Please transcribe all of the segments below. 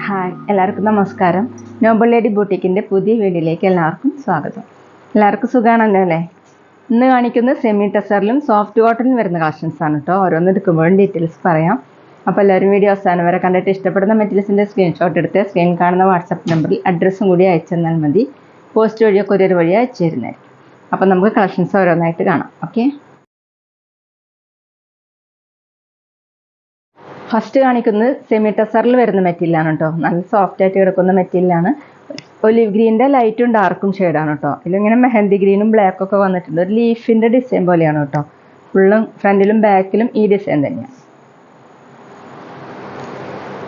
Hi, എല്ലാവർക്കും നമസ്കാരം. Noble lady ബൂട്ടിക്കിൻ്റെ പുതിയ വീഡിയോയിലേക്ക് എല്ലാവർക്കും സ്വാഗതം. എല്ലാവർക്കും സുഖമാണല്ലോ അല്ലേ? ഇന്ന് കാണിക്കുന്നത് സെമി ടെസറിലും സോഫ്റ്റ് കോട്ടണിലും വരുന്ന കളക്ഷൻസ് ആണ് കേട്ടോ. ഓരോന്ന് എടുക്കുമ്പോഴും ഡീറ്റെയിൽസ് പറയാം. അപ്പോൾ എല്ലാവരും വീഡിയോ അവസാനം വരെ കണ്ടിട്ട് ഇഷ്ടപ്പെടുന്ന മെറ്റീരിയൽസിൻ്റെ സ്ക്രീൻഷോട്ട് എടുത്ത് സ്ക്രീൻ കാണുന്ന വാട്സപ്പ് നമ്പറിൽ അഡ്രസ്സും കൂടി അയച്ചു തന്നാൽ മതി. പോസ്റ്റ് വഴിയോ കൊറിയർ വഴിയോ അയച്ചു തരുന്നതായിരിക്കും. അപ്പോൾ നമുക്ക് കളക്ഷൻസ് ഓരോന്നായിട്ട് കാണാം. ഓക്കെ, ഫസ്റ്റ് കാണിക്കുന്നത് സെമി ടെസറിൽ വരുന്ന മെറ്റീരിയലാണ് കേട്ടോ. നല്ല സോഫ്റ്റ് ആയിട്ട് കിടക്കുന്ന മെറ്റീരിയലാണ്. ഒലിവ് ഗ്രീൻ്റെ ലൈറ്റും ഡാർക്കും ഷെയ്ഡാണ് കേട്ടോ. ഇതിലിങ്ങനെ മെഹന്തി ഗ്രീനും ബ്ലാക്കും ഒക്കെ വന്നിട്ടുണ്ട്. ഒരു ലീഫിൻ്റെ ഡിസൈൻ പോലെയാണ് കേട്ടോ. ഫുള്ളും ഫ്രണ്ടിലും ബാക്കിലും ഈ ഡിസൈൻ തന്നെയാണ്.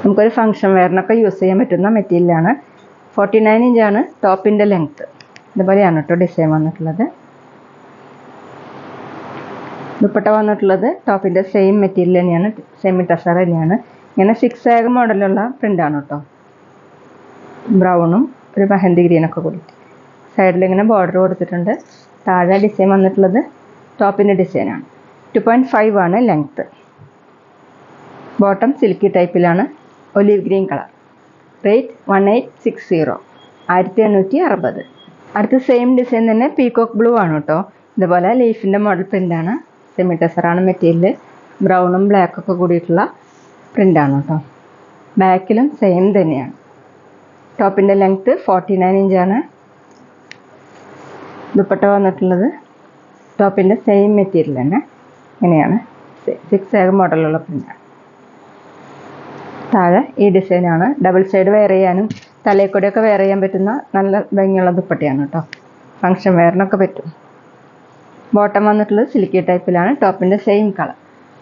നമുക്കൊരു ഫംഗ്ഷൻ വെയറിനൊക്കെ യൂസ് ചെയ്യാൻ പറ്റുന്ന മെറ്റീരിയലാണ്. 49 ഇഞ്ചാണ് ടോപ്പിൻ്റെ ലെങ്ത്ത്. ഇതുപോലെയാണ് കേട്ടോ ഡിസൈൻ വന്നിട്ടുള്ളത്. ദുപ്പട്ട വന്നിട്ടുള്ളത് ടോപ്പിൻ്റെ സെയിം മെറ്റീരിയൽ തന്നെയാണ്, സെമി ടെസർ തന്നെയാണ്. ഇങ്ങനെ 6 മോഡലുള്ള പ്രിൻ്റാണ് കേട്ടോ. ബ്രൗണും ഒരു മെഹന്തി ഗ്രീനൊക്കെ കൊടുത്തു. സൈഡിൽ ഇങ്ങനെ ബോർഡർ കൊടുത്തിട്ടുണ്ട്. താഴെ ഡിസൈൻ വന്നിട്ടുള്ളത് ടോപ്പിൻ്റെ ഡിസൈനാണ്. 2.5 ആണ് ലെങ്ത്ത്. ബോട്ടം സിൽക്കി ടൈപ്പിലാണ്, ഒലിവ് ഗ്രീൻ കളർ. റേറ്റ് 1860, 1860. അടുത്ത സെയിം ഡിസൈൻ തന്നെ പീകോക്ക് ബ്ലൂ ആണ് കേട്ടോ. ഇതുപോലെ ലീഫിൻ്റെ മോഡൽ പ്രിൻ്റാണ്. സെമി ടെസറാണ് മെറ്റീരിയൽ. ബ്രൗണും ബ്ലാക്കൊക്കെ കൂടിയിട്ടുള്ള പ്രിൻ്റാണ് കേട്ടോ. ബാക്കിലും സെയിം തന്നെയാണ്. ടോപ്പിൻ്റെ ലെങ്ത്ത് 49 ഇഞ്ചാണ്. ദുപ്പട്ട വന്നിട്ടുള്ളത് ടോപ്പിൻ്റെ സെയിം മെറ്റീരിയൽ തന്നെ. ഇങ്ങനെയാണ് 6 മോഡലുള്ള പ്രിൻ്റാണ്. താഴെ ഈ ഡിസൈനാണ്. ഡബിൾ സൈഡ് വെയർ ചെയ്യാനും തലയിൽക്കൂടെയൊക്കെ വെയർ ചെയ്യാൻ പറ്റുന്ന നല്ല ഭംഗിയുള്ള ദുപ്പട്ടയാണ് കേട്ടോ. ഫംഗ്ഷൻ വെയറിനൊക്കെ പറ്റും. ബോട്ടം വന്നിട്ടുള്ളത് സിൽക്കി ടൈപ്പിലാണ്. ടോപ്പിൻ്റെ സെയിം കളർ.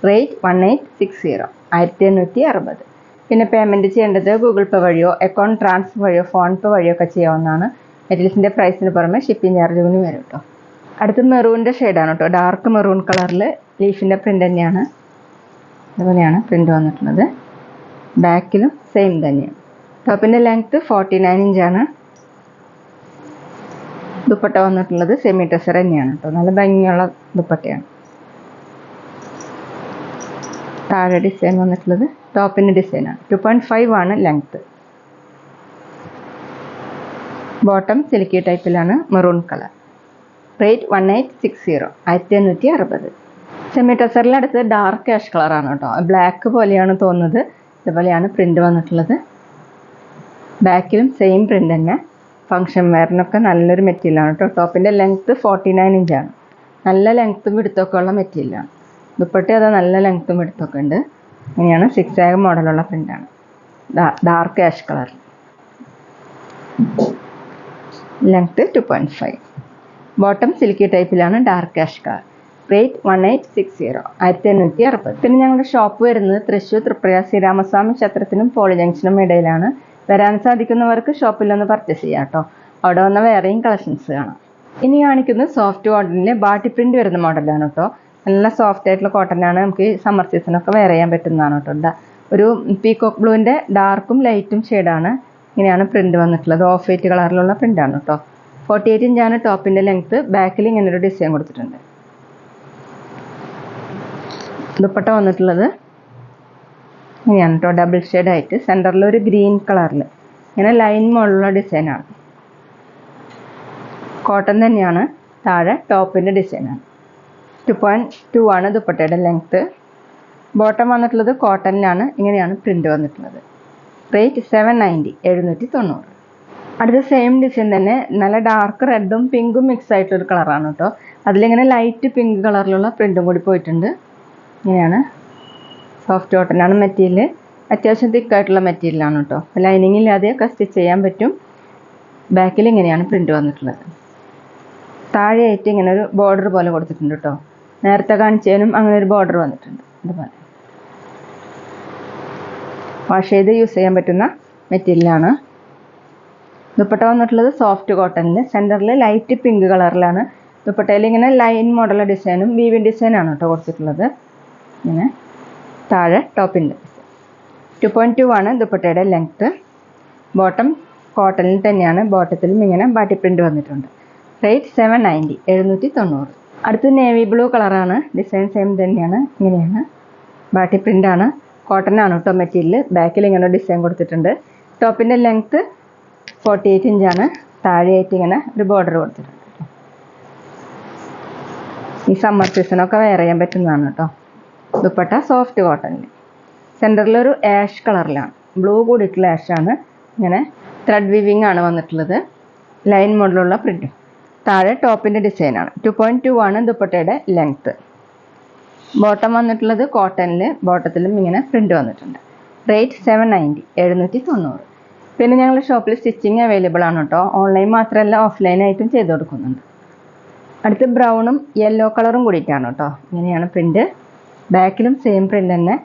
റേറ്റ് 1860, 1860. പിന്നെ പേയ്മെൻറ്റ് ചെയ്യേണ്ടത് ഗൂഗിൾ പേ വഴിയോ അക്കൗണ്ട് ട്രാൻസ്ഫർ വഴിയോ ഫോൺ പേ വഴിയോ ഒക്കെ ചെയ്യാവുന്നതാണ്. മെറ്റീരിയൽസിൻ്റെ പ്രൈസിന് പുറമെ ഷിപ്പിംഗ് ചാർജ് കൂടി വരും കേട്ടോ. അടുത്ത് മെറൂണിൻ്റെ ഷെയ്ഡാണ് കേട്ടോ. ഡാർക്ക് മെറൂൺ കളറിൽ ലീഫിൻ്റെ പ്രിൻ്റ് തന്നെയാണ്. അതുപോലെയാണ് പ്രിൻ്റ് വന്നിട്ടുള്ളത്. ബാക്കിലും സെയിം തന്നെയാണ്. ടോപ്പിൻ്റെ ലെങ്ത്ത് 49 ഇഞ്ചാണ്. ദുപ്പട്ട വന്നിട്ടുള്ളത് സെമി ടെസർ തന്നെയാണ് കേട്ടോ. നല്ല ഭംഗിയുള്ള ദുപ്പട്ടയാണ്. താഴെ ഡിസൈൻ വന്നിട്ടുള്ളത് ടോപ്പിൻ്റെ ഡിസൈനാണ്. 2.5 ആണ് ലെങ്ത്ത്. ബോട്ടം സിൽക്കി ടൈപ്പിലാണ്, മെറൂൺ കളർ. റേറ്റ് 1860, 1860. സെമി ടെസറിലടുത്ത് ഡാർക്ക് ആഷ് കളറാണ് കേട്ടോ. ബ്ലാക്ക് പോലെയാണ് തോന്നുന്നത്. ഇതുപോലെയാണ് പ്രിൻ്റ് വന്നിട്ടുള്ളത്. ബാക്കിലും സെയിം പ്രിൻ്റ് തന്നെ. ഫംഗ്ഷൻ വെയറിനൊക്കെ നല്ലൊരു മെറ്റീരിയലാണ് കേട്ടോ. ടോപ്പിൻ്റെ ലെങ്ത്ത് 49 ഇഞ്ചാണ്. നല്ല ലെങ്ത്തും വിടുത്തൊക്കെ ഉള്ള മെറ്റീരിയലാണ്. ദുപ്പട്ട അത് നല്ല ലെങ്ത്തും വിടുത്തൊക്കെ ഉണ്ട്. ഇങ്ങനെയാണ് 6 മോഡലുള്ള പ്രിൻ്റാണ്. Dark ash colour. Length 2.5. Bottom silky ടൈപ്പിലാണ്, ഡാർക്ക് ആഷ് കളർ. റേറ്റ് 1860, 1860. പിന്നെ ഞങ്ങളുടെ ഷോപ്പ് വരുന്നത് തൃശ്ശൂർ തൃപ്രയാർ ശ്രീരാമസ്വാമി ക്ഷേത്രത്തിനും പോളി ജംഗ്ഷനും ഇടയിലാണ്. വരാൻ സാധിക്കുന്നവർക്ക് ഷോപ്പിലൊന്ന് പർച്ചേസ് ചെയ്യാം കേട്ടോ. അവിടെ വന്ന വേറെയും കളക്ഷൻസ് കാണാം. ഇനി കാണിക്കുന്നത് സോഫ്റ്റ് കോട്ടണിൽ ബാട്ടി പ്രിൻ്റ് വരുന്ന മോഡലാണ് കേട്ടോ. നല്ല സോഫ്റ്റ് ആയിട്ടുള്ള കോട്ടനാണ്. നമുക്ക് സമ്മർ സീസണൊക്കെ വെയർ ചെയ്യാൻ പറ്റുന്നതാണ് കേട്ടോ. ഒരു പീകോക്ക് ബ്ലൂവിൻ്റെ ഡാർക്കും ലൈറ്റും ഷെയ്ഡാണ്. ഇങ്ങനെയാണ് പ്രിൻ്റ് വന്നിട്ടുള്ളത്. ഓഫ് വൈറ്റ് കളറിലുള്ള പ്രിൻ്റാണ് കേട്ടോ. 48 ഇഞ്ചാണ് ടോപ്പിൻ്റെ ലെങ്ത്ത്. ബാക്കിൽ ഇങ്ങനൊരു ഡിസൈൻ കൊടുത്തിട്ടുണ്ട്. ദുപ്പട്ട വന്നിട്ടുള്ളത് ഇങ്ങനെയാണ് കേട്ടോ. ഡബിൾ ഷെയ്ഡായിട്ട് സെൻറ്ററിൽ ഒരു ഗ്രീൻ കളറിൽ ഇങ്ങനെ ലൈൻ മോഡലുള്ള ഡിസൈനാണ്. കോട്ടൺ തന്നെയാണ്. താഴെ ടോപ്പിൻ്റെ ഡിസൈനാണ്. 2.2 ആണ് ദുപ്പട്ടയുടെ ലെങ്ത്ത്. ബോട്ടം വന്നിട്ടുള്ളത് കോട്ടണിലാണ്. ഇങ്ങനെയാണ് പ്രിൻ്റ് വന്നിട്ടുള്ളത്. റേറ്റ് 790, 790. അടുത്ത സെയിം ഡിസൈൻ തന്നെ നല്ല ഡാർക്ക് റെഡും പിങ്കും മിക്സ് ആയിട്ടൊരു കളറാണ് കേട്ടോ. അതിലിങ്ങനെ ലൈറ്റ് പിങ്ക് കളറിലുള്ള പ്രിൻ്റും കൂടി പോയിട്ടുണ്ട്. ഇങ്ങനെയാണ്. സോഫ്റ്റ് കോട്ടനാണ് മെറ്റീരിയൽ. അത്യാവശ്യം തിക്കായിട്ടുള്ള മെറ്റീരിയലാണ് കേട്ടോ. ലൈനിങ് ഇല്ലാതെയൊക്കെ സ്റ്റിച്ച് ചെയ്യാൻ പറ്റും. ബാക്കിൽ ഇങ്ങനെയാണ് പ്രിൻ്റ് വന്നിട്ടുള്ളത്. താഴെയായിട്ട് ഇങ്ങനെ ഒരു ബോർഡർ പോലെ കൊടുത്തിട്ടുണ്ട് കേട്ടോ. നേരത്തെ കാണിച്ചതിനും അങ്ങനെ ഒരു ബോർഡർ വന്നിട്ടുണ്ട്. ഇതുപോലെ വാഷ് ചെയ്ത് യൂസ് ചെയ്യാൻ പറ്റുന്ന മെറ്റീരിയലാണ്. ദുപ്പട്ട വന്നിട്ടുള്ളത് സോഫ്റ്റ് കോട്ടണിൽ സെൻറ്ററിൽ ലൈറ്റ് പിങ്ക് കളറിലാണ്. ദുപ്പട്ടയിൽ ഇങ്ങനെ ലൈൻ മോഡൽ ഡിസൈനും വീവിൻ ഡിസൈനാണ് കേട്ടോ കൊടുത്തിട്ടുള്ളത്. ഇങ്ങനെ താഴെ ടോപ്പിൻ്റെ 2.2 ആണ് ദുപ്പട്ടയുടെ ലെങ്ത്ത്. ബോട്ടം കോട്ടണിൽ തന്നെയാണ്. ബോട്ടത്തിലും ഇങ്ങനെ ബാട്ടി പ്രിൻ്റ് വന്നിട്ടുണ്ട്. റേറ്റ് 790, 790. അടുത്ത് നേവി ബ്ലൂ കളറാണ്. ഡിസൈൻ സെയിം തന്നെയാണ്. ഇങ്ങനെയാണ് ബാട്ടി പ്രിൻ്റാണ്, കോട്ടൺ ആണ് കേട്ടോ മെറ്റീരിയൽ. ബാക്കിൽ ഇങ്ങനെ ഡിസൈൻ കൊടുത്തിട്ടുണ്ട്. ടോപ്പിൻ്റെ ലെങ്ത്ത് 48 ഇഞ്ചാണ്. താഴെയായിട്ട് ഇങ്ങനെ ഒരു ബോർഡർ കൊടുത്തിട്ടുണ്ട്. ഈ സമ്മർ സീസണൊക്കെ വെയർ ചെയ്യാൻ പറ്റുന്നതാണ് കേട്ടോ. ദുപ്പട്ട സോഫ്റ്റ് കോട്ടണിൽ, സെൻറ്ററിലൊരു ആഷ് കളറിലാണ്, ബ്ലൂ കൂടിയിട്ടുള്ള ആഷാണ്. ഇങ്ങനെ ത്രെഡ് വീവിങ് ആണ് വന്നിട്ടുള്ളത്. ലൈൻ മോഡലുള്ള പ്രിൻറ്റും. താഴെ ടോപ്പിൻ്റെ ഡിസൈനാണ്. 2.2 ആണ് ദുപ്പട്ടയുടെ ലെങ്ത്ത്. ബോട്ടം വന്നിട്ടുള്ളത് കോട്ടണിൽ, ബോട്ടത്തിലും ഇങ്ങനെ പ്രിൻ്റ് വന്നിട്ടുണ്ട്. റേറ്റ് 790, 790. പിന്നെ ഞങ്ങളുടെ ഷോപ്പിൽ സ്റ്റിച്ചിങ് അവൈലബിൾ ആണ് കേട്ടോ. ഓൺലൈൻ മാത്രമല്ല ഓഫ്ലൈനായിട്ടും ചെയ്ത് കൊടുക്കുന്നുണ്ട്. അടുത്ത് ബ്രൗണും യെല്ലോ കളറും കൂടിയിട്ടാണ് കേട്ടോ. ഇങ്ങനെയാണ് പ്രിൻ്റ്. ബാക്കിലും സെയിം പ്രിൻ്റ് തന്നെ.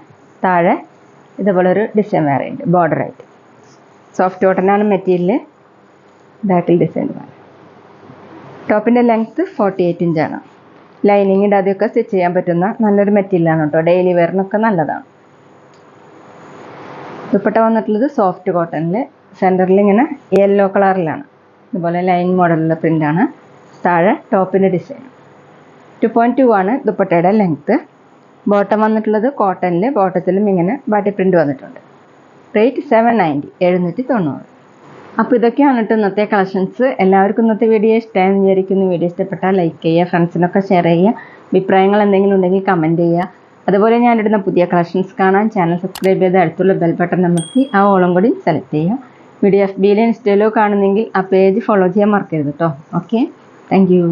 താഴെ ഇതുപോലെ ഒരു ഡിസൈൻ വേറെ ഉണ്ട് ബോർഡറായിട്ട്. സോഫ്റ്റ് കോട്ടനാണ് മെറ്റീരിയൽ. ബാക്കിൽ ഡിസൈൻ വേണം. ടോപ്പിൻ്റെ ലെങ്ത്ത് 48 ഇഞ്ചാണ്. ലൈനിങ് ഇടാതെയൊക്കെ സ്റ്റിച്ച് ചെയ്യാൻ പറ്റുന്ന നല്ലൊരു മെറ്റീരിയലാണ് കേട്ടോ. ഡെയിലി വെയറിനൊക്കെ നല്ലതാണ്. ദുപ്പട്ട വന്നിട്ടുള്ളത് സോഫ്റ്റ് കോട്ടണിൽ, സെൻറ്ററിൽ ഇങ്ങനെ യെല്ലോ കളറിലാണ്. ഇതുപോലെ ലൈൻ മോഡലുള്ള പ്രിൻ്റാണ്. താഴെ ടോപ്പിൻ്റെ ഡിസൈൻ. 2.2 ആണ് ദുപ്പട്ടയുടെ ലെങ്ത്ത്. ബോട്ടം വന്നിട്ടുള്ളത് കോട്ടണിൽ, ബോട്ടത്തിലും ഇങ്ങനെ ബാട്ടി പ്രിൻ്റ് വന്നിട്ടുണ്ട്. റേറ്റ് 790, 790. അപ്പോൾ ഇതൊക്കെയാണ് കേട്ടോ ഇന്നത്തെ കളക്ഷൻസ്. എല്ലാവർക്കും ഇന്നത്തെ വീഡിയോ ഇഷ്ടമായെന്ന് വിചാരിക്കുന്നു. വീഡിയോ ഇഷ്ടപ്പെട്ടാൽ ലൈക്ക് ചെയ്യുക, ഫ്രണ്ട്സിനൊക്കെ ഷെയർ ചെയ്യുക. അഭിപ്രായങ്ങൾ എന്തെങ്കിലും ഉണ്ടെങ്കിൽ കമൻറ്റ് ചെയ്യുക. അതുപോലെ ഞാനിടുന്ന പുതിയ കളക്ഷൻസ് കാണാൻ ചാനൽ സബ്സ്ക്രൈബ് ചെയ്ത് അടുത്തുള്ള ബെൽ ബട്ടൺ അമർത്തി ആ ഓളും കൂടി സെലക്ട് ചെയ്യുക. വീഡിയോ FBയിലോ ഇൻസ്റ്റയിലോ കാണുന്നെങ്കിൽ ആ പേജ് ഫോളോ ചെയ്യാൻ മറക്കരുത് കേട്ടോ. Okay, thank you.